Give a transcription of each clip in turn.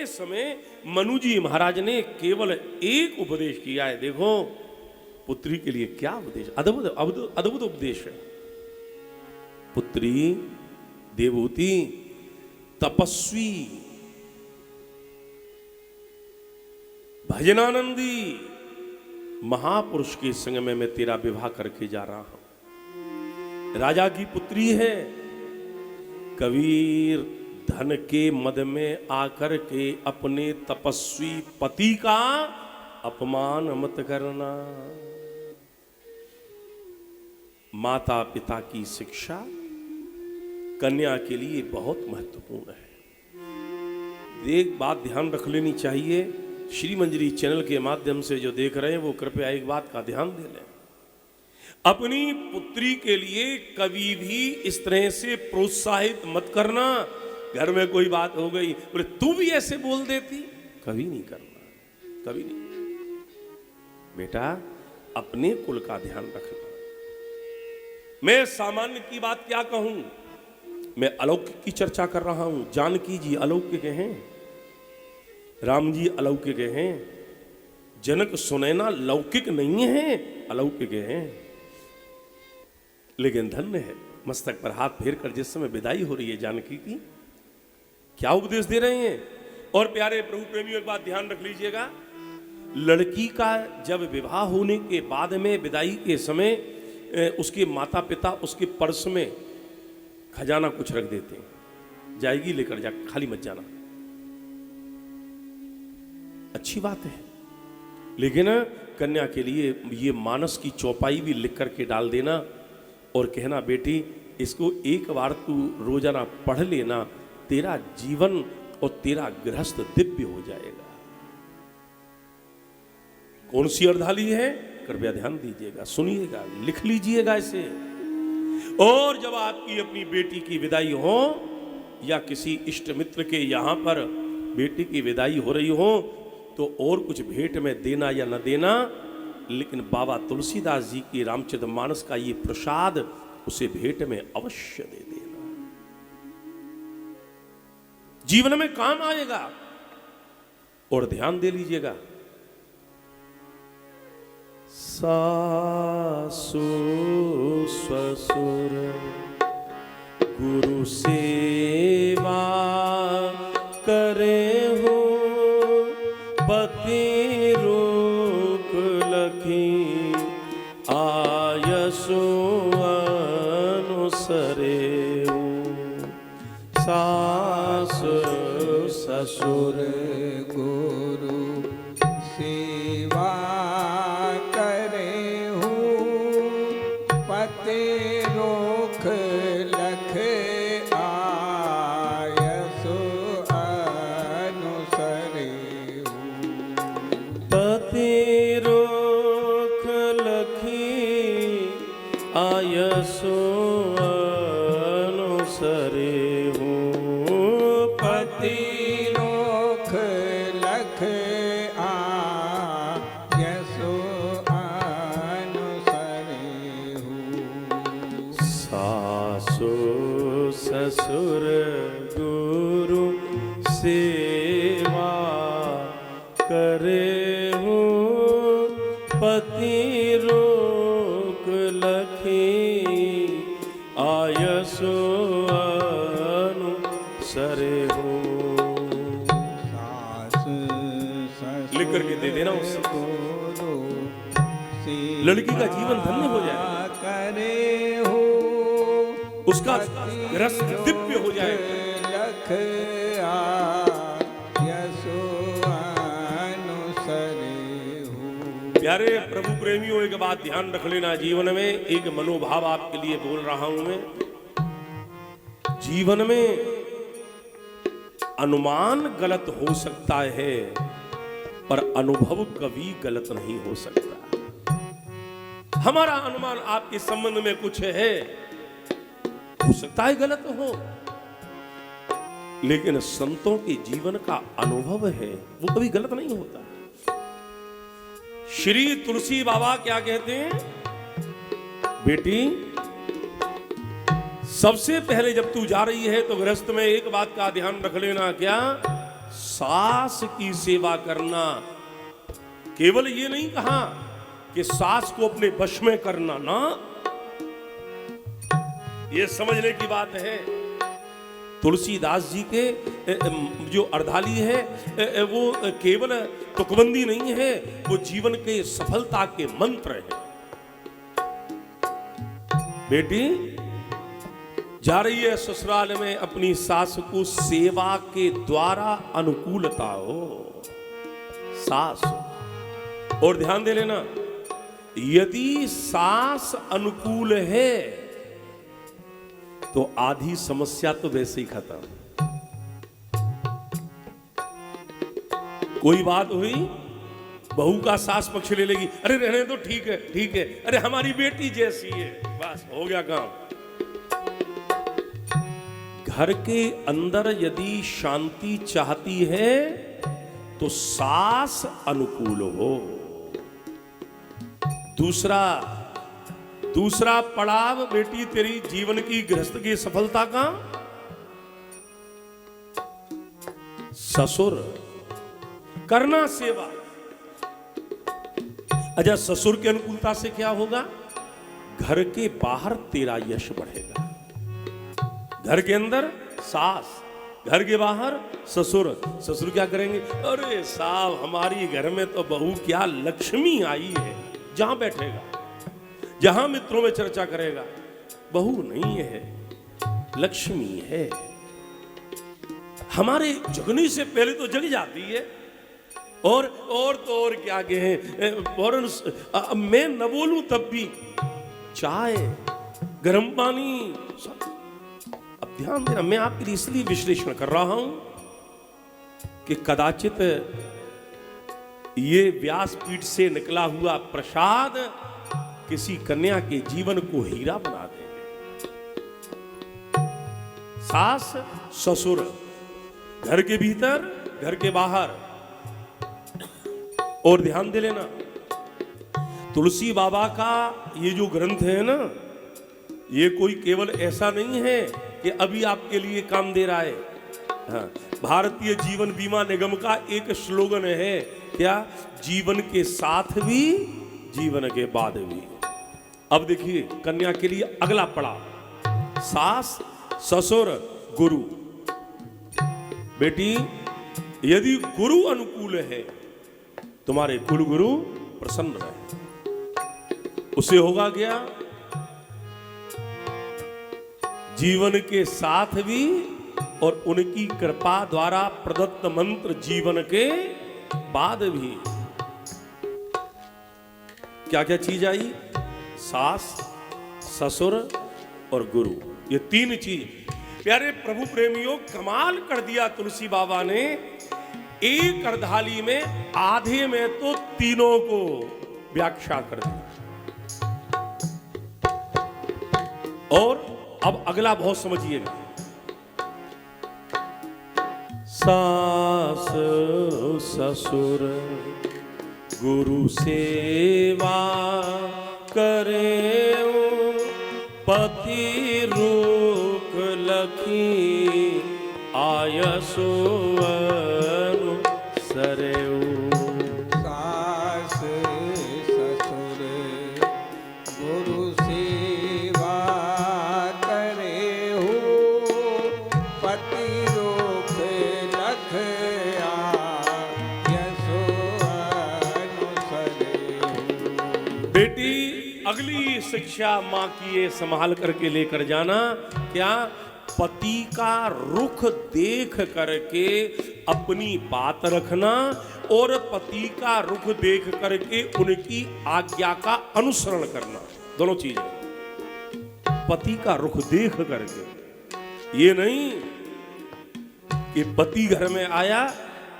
समय मनु जी महाराज ने केवल एक उपदेश किया है। देखो पुत्री के लिए क्या उपदेश, अद्भुत अद्भुत उपदेश है। पुत्री देवहूति तपस्वी भजनानंदी महापुरुष के संग में मैं तेरा विवाह करके जा रहा हूं। राजा की पुत्री है। कबीर धन के मद में आकर के अपने तपस्वी पति का अपमान मत करना। माता पिता की शिक्षा कन्या के लिए बहुत महत्वपूर्ण है। एक बात ध्यान रख लेनी चाहिए, श्री मंजरी चैनल के माध्यम से जो देख रहे हैं वो कृपया एक बात का ध्यान दे लें। अपनी पुत्री के लिए कभी भी इस तरह से प्रोत्साहित मत करना। घर में कोई बात हो गई, बोले तू भी ऐसे बोल देती, कभी नहीं करना, कभी नहीं। बेटा अपने कुल का ध्यान रखना। मैं सामान्य की बात क्या कहूं, मैं अलौकिक की चर्चा कर रहा हूं। जानकी जी अलौकिक हैं, राम जी अलौकिक हैं, जनक सुनैना लौकिक नहीं है, अलौकिक हैं। लेकिन धन्य है, मस्तक पर हाथ फेर कर जिस समय विदाई हो रही है जानकी की, क्या उपदेश दे रहे हैं। और प्यारे प्रभु प्रेमियों एक बात ध्यान रख लीजिएगा, लड़की का जब विवाह होने के बाद में विदाई के समय उसके माता पिता उसके पर्स में खजाना कुछ रख देते हैं, जाएगी लेकर जा, खाली मत जाना। अच्छी बात है, लेकिन कन्या के लिए ये मानस की चौपाई भी लिख करके डाल देना और कहना बेटी इसको एक बार तू रोजाना पढ़ लेना, तेरा जीवन और तेरा गृहस्थ दिव्य हो जाएगा। कौन सी अर्धाली है, कृपया ध्यान दीजिएगा, सुनिएगा, लिख लीजिएगा इसे। और जब आपकी अपनी बेटी की विदाई हो या किसी इष्ट मित्र के यहां पर बेटी की विदाई हो रही हो, तो और कुछ भेंट में देना या न देना, लेकिन बाबा तुलसीदास जी की रामचरितमानस का ये प्रसाद उसे भेंट में अवश्य दे देना, जीवन में काम आएगा। और ध्यान दे लीजिएगा, सासु ससुर गुरु सेवा करे हो, पति रोक लखी आयसो अनुसरे। सास ससुर गुरु सेवा करे हूँ, पति रोक लख आयसो अनुसरे हूँ। पति रोक लखी आयसो अनुसरे हूँ। पति रोक लख आयसो अनुसरे हूँ। सासु ससुर गुरु सेवा करे हो, पति रोक लखी आयसो अनुसरे हो। लिख करके दे देना उससे, लड़की का जीवन धन्य हो जाएगा, करे हो, उसका रस दिव्य हो जाएगा। लख आयसो अनुसरे हो। प्यारे प्रभु प्रेमियों एक बात ध्यान रख लेना, जीवन में एक मनोभाव आपके लिए बोल रहा हूं मैं। जीवन में अनुमान गलत हो सकता है, पर अनुभव कभी गलत नहीं हो सकता। हमारा अनुमान आपके संबंध में कुछ है, हो सकता है गलत हो, लेकिन संतों के जीवन का अनुभव है वो कभी गलत नहीं होता। श्री तुलसी बाबा क्या कहते हैं, बेटी सबसे पहले जब तू जा रही है तो गृहस्थ में एक बात का ध्यान रख लेना, क्या सास की सेवा करना। केवल ये नहीं कहा कि सास को अपने वश में करना ना, ये समझने की बात है। तुलसीदास जी के जो अर्धाली है वो केवल तुकबंदी नहीं है, वो जीवन के सफलता के मंत्र है। बेटी जा रही है ससुराल में, अपनी सास को सेवा के द्वारा अनुकूलता हो सास। और ध्यान दे लेना, यदि सास अनुकूल है तो आधी समस्या तो वैसे ही खत्म। कोई बात हुई, बहू का सास पक्ष ले लेगी, अरे रहने तो ठीक है ठीक है, अरे हमारी बेटी जैसी है, बस हो गया काम। घर के अंदर यदि शांति चाहती है तो सास अनुकूल हो। दूसरा पड़ाव बेटी तेरी जीवन की गृहस्थ की सफलता का, ससुर करना सेवा। अच्छा, ससुर की अनुकूलता से क्या होगा? घर के बाहर तेरा यश बढ़ेगा। घर के अंदर सास, घर के बाहर ससुर। ससुर क्या करेंगे? अरे साहब, हमारी घर में तो बहू क्या लक्ष्मी आई है। जहां बैठेगा, जहां मित्रों में चर्चा करेगा, बहू नहीं है, लक्ष्मी है। हमारे जगने से पहले तो जग जाती है। और तो और क्या कहें, और मैं न बोलूं तब भी चाय, गर्म पानी सब। अब ध्यान देना, मैं आपके लिए इसलिए विश्लेषण कर रहा हूं कि कदाचित ये व्यासपीठ से निकला हुआ प्रसाद किसी कन्या के जीवन को हीरा बना देंगे। सास ससुर, घर के भीतर, घर के बाहर। और ध्यान दे लेना, तुलसी बाबा का ये जो ग्रंथ है ना, ये कोई केवल ऐसा नहीं है कि अभी आपके लिए काम दे रहा है। हाँ, भारतीय जीवन बीमा निगम का एक स्लोगन है, क्या? जीवन के साथ भी, जीवन के बाद भी। अब देखिए, कन्या के लिए अगला पड़ाव, सास ससुर गुरु। बेटी, यदि गुरु अनुकूल है, तुम्हारे कुल गुरु प्रसन्न रहे, उसे होगा क्या? जीवन के साथ भी और उनकी कृपा द्वारा प्रदत्त मंत्र जीवन के बाद भी। क्या क्या चीज आई? सास, ससुर और गुरु, ये तीन चीज। प्यारे प्रभु प्रेमियों, कमाल कर दिया तुलसी बाबा ने। एक अर्धाली में, आधे में तो तीनों को व्याख्या कर दी। और अब अगला बहुत समझिएगा, सास ससुर गुरु सेवा करे, पति रूख लखी आयसो सरेऊ। सास ससुर गुरु सेवा करे हो, पति रोक लख आयसो अनुसरे हो। बेटी, अगली शिक्षा मां की ये संभाल करके लेकर जाना, क्या? पति का रुख देख करके अपनी बात रखना और पति का रुख देख करके उनकी आज्ञा का अनुसरण करना, दोनों चीजें। पति का रुख देख करके, ये नहीं कि पति घर में आया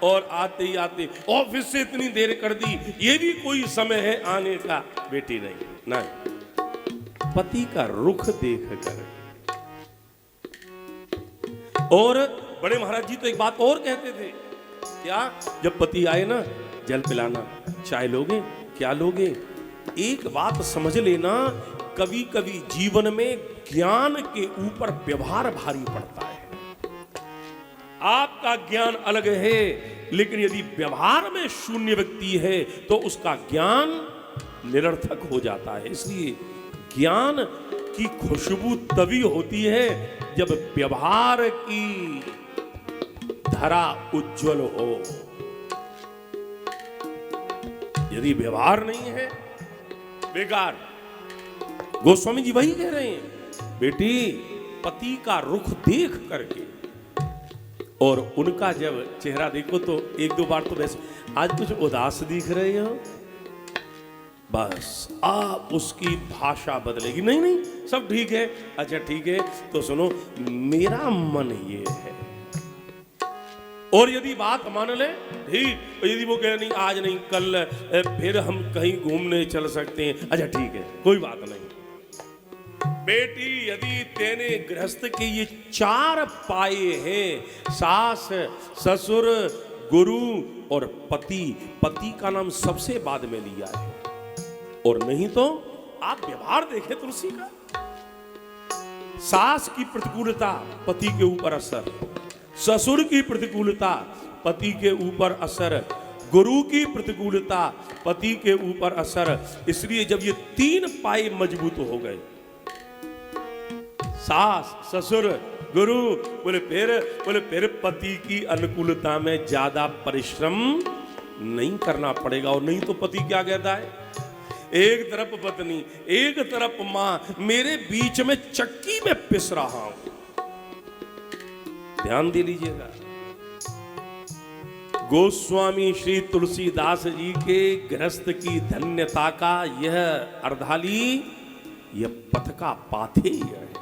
और आते ही आते ऑफिस से इतनी देर कर दी, ये भी कोई समय है आने का। बेटी नहीं, पति का रुख देख कर। और बड़े महाराज जी तो एक बात और कहते थे, क्या? जब पति आए ना, जल पिलाना, चाय लोगे, क्या लोगे? एक बात समझ लेना, कभी कभी जीवन में ज्ञान के ऊपर व्यवहार भारी पड़ता है। आपका ज्ञान अलग है, लेकिन यदि व्यवहार में शून्य व्यक्ति है तो उसका ज्ञान निरर्थक हो जाता है। इसलिए ज्ञान की खुशबू तभी होती है जब व्यवहार की धरा उज्जवल हो। यदि व्यवहार नहीं है, बेकार। गोस्वामी जी वही कह रहे हैं, बेटी पति का रुख देख करके और उनका जब चेहरा देखो तो एक दो बार तो वैसे आज कुछ उदास दिख रहे हो, बस आप उसकी भाषा बदलेगी। नहीं नहीं सब ठीक है, अच्छा ठीक है तो सुनो, मेरा मन ये है। और यदि बात मान ले ठीक, और यदि वो कहे नहीं आज नहीं कल फिर हम कहीं घूमने चल सकते हैं, अच्छा ठीक है कोई बात नहीं। बेटी यदि तेने गृहस्थ के ये 4 पाए हैं, सास ससुर गुरु और पति, पति का नाम सबसे बाद में लिया है, और नहीं तो आप व्यवहार देखें तुलसी का। सास की प्रतिकूलता पति के ऊपर असर, ससुर की प्रतिकूलता पति के ऊपर असर, गुरु की प्रतिकूलता पति के ऊपर असर। इसलिए जब ये 3 पाए मजबूत हो गए, सास ससुर गुरु, बोले फिर पति की अनुकूलता में ज्यादा परिश्रम नहीं करना पड़ेगा। और नहीं तो पति क्या कहता है, एक तरफ पत्नी एक तरफ मां, मेरे बीच में चक्की में पिस रहा हूं। ध्यान दे लीजिएगा, गोस्वामी श्री तुलसीदास जी के गृहस्थ की धन्यता का यह अर्धाली, यह पथ का पाथेय है।